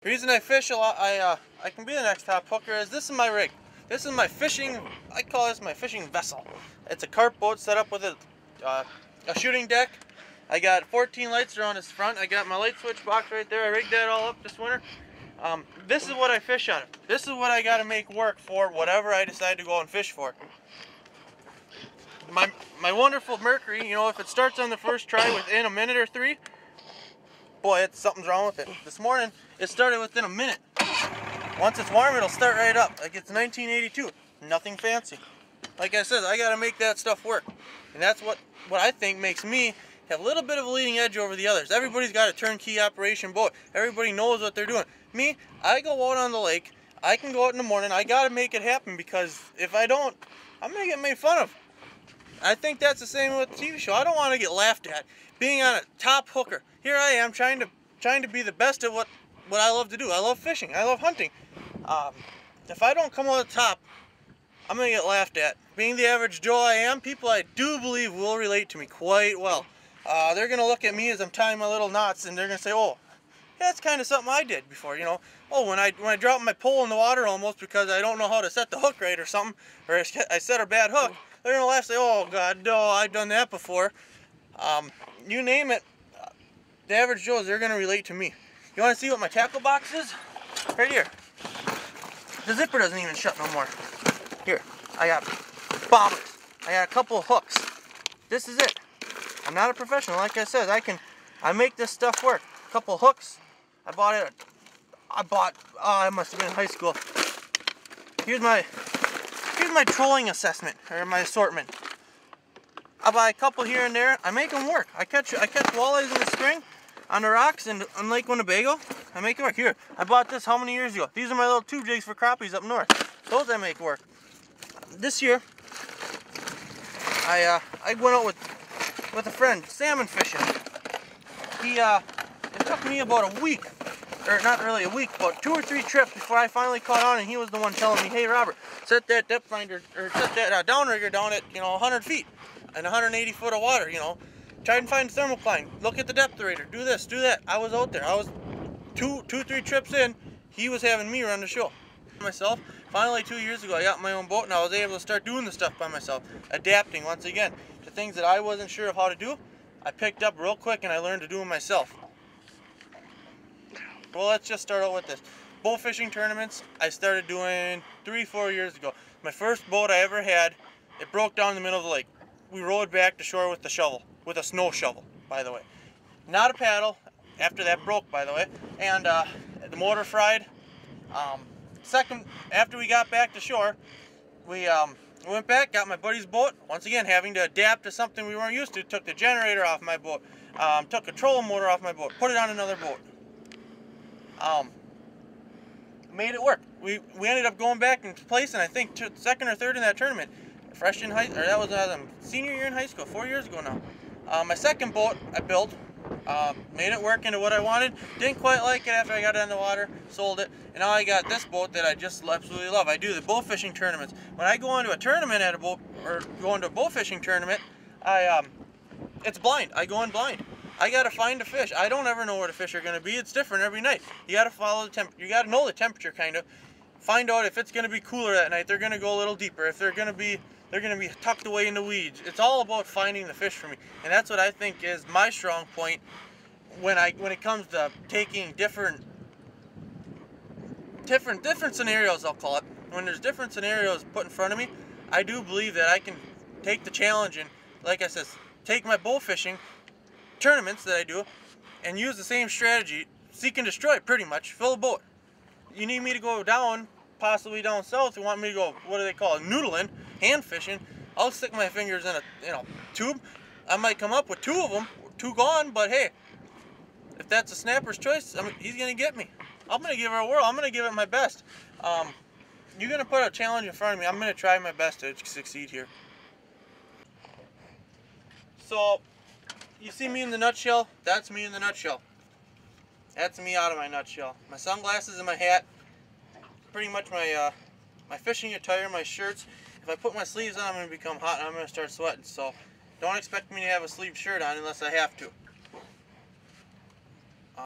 The reason I fish a lot, I can be the next top hooker is this is my rig. This is my fishing, I call this my fishing vessel. It's a carp boat set up with a shooting deck. I got 14 lights around its front. I got my light switch box right there. I rigged that all up this winter. This is what I fish out of. This is what I got to make work for whatever I decide to go and fish for. My wonderful Mercury, you know, if it starts on the first try within a minute or three, boy, something's wrong with it. This morning, it started within a minute. Once it's warm, it'll start right up. Like it's 1982. Nothing fancy. Like I said, I got to make that stuff work. And that's what I think makes me have a little bit of a leading edge over the others. Everybody's got a turnkey operation boat. Everybody knows what they're doing. Me, I go out on the lake. I can go out in the morning. I got to make it happen because if I don't, I'm going to get made fun of. I think that's the same with the TV show. I don't want to get laughed at. Being on a top hooker. Here I am trying to be the best at what I love to do. I love fishing. I love hunting. If I don't come on the top, I'm going to get laughed at. Being the average Joe I am, people I do believe will relate to me quite well. They're going to look at me as I'm tying my little knots and they're going to say, oh, that's kind of something I did before, you know. Oh, when I drop my pole in the water almost because I don't know how to set the hook right or something, or I set a bad hook, they're going to laugh and say, oh, God, no, I've done that before. You name it, the average Joes, they're going to relate to me. You want to see what my tackle box is? Right here. The zipper doesn't even shut no more. Here, I got bobbers. I got a couple of hooks. This is it. I'm not a professional, like I said. I make this stuff work. A couple of hooks. I must have been in high school. Here's my trolling assessment, or my assortment. I buy a couple here and there. I make them work. I catch walleyes in the spring on the rocks in Lake Winnebago. I make it work. Here, I bought this how many years ago? These are my little tube jigs for crappies up north. Those I make work. This year, I went out with a friend salmon fishing. It took me about a week, or not really a week, but 2 or 3 trips before I finally caught on, and he was the one telling me, hey Robert, set that depth finder, or set that downrigger down at 100 feet and 180 foot of water. Try and find thermocline. Look at the depth rater. Do this, do that. I was out there. I was 3 trips in. He was having me run the show. Myself. Finally, 2 years ago, I got my own boat, and I was able to start doing the stuff by myself, adapting once again to things that I wasn't sure of how to do. I picked up real quick, and I learned to do them myself. Well, let's just start out with this. Boat fishing tournaments, I started doing 3-4 years ago. My first boat I ever had, it broke down in the middle of the lake. We rowed back to shore with the shovel, with a snow shovel, by the way. Not a paddle. After that broke, by the way, and the motor fried. After we got back to shore, we went back, got my buddy's boat. Once again, having to adapt to something we weren't used to. Took the generator off my boat, took a trolling motor off my boat, put it on another boat. Made it work. We ended up going back and placing, I think, second or third in that tournament. Freshman high, or that was senior year in high school, 4 years ago now. My second boat I built. Made it work into what I wanted. Didn't quite like it after I got it on the water. Sold it. And now I got this boat that I just absolutely love. I do the bow fishing tournaments. When I go into a tournament at a boat, or go into a bow fishing tournament, it's blind. I go in blind. I gotta find a fish. I don't ever know where the fish are gonna be. It's different every night. You gotta follow the temperature. You gotta know the temperature, kind of. Find out if it's gonna be cooler that night. They're gonna go a little deeper. If they're gonna be tucked away in the weeds. It's all about finding the fish for me, and that's what I think is my strong point when it comes to taking different scenarios, I'll call it. When there's different scenarios put in front of me, I do believe that I can take the challenge and, like I said, take my bow fishing tournaments that I do and use the same strategy, seek and destroy pretty much, fill a boat. You need me to go down, possibly down south, you want me to go, what do they call it, noodling, hand fishing, I'll stick my fingers in a tube. I might come up with 2 of them, 2 gone, but hey, if that's a snapper's choice, he's going to get me. I'm going to give it a whirl. I'm going to give it my best. You're going to put a challenge in front of me. I'm going to try my best to succeed here. So, you see me in the nutshell? That's me in the nutshell. That's me out of my nutshell. My sunglasses and my hat, pretty much my fishing attire, my shirts. If I put my sleeves on, I'm going to become hot and I'm going to start sweating. So don't expect me to have a sleeved shirt on unless I have to.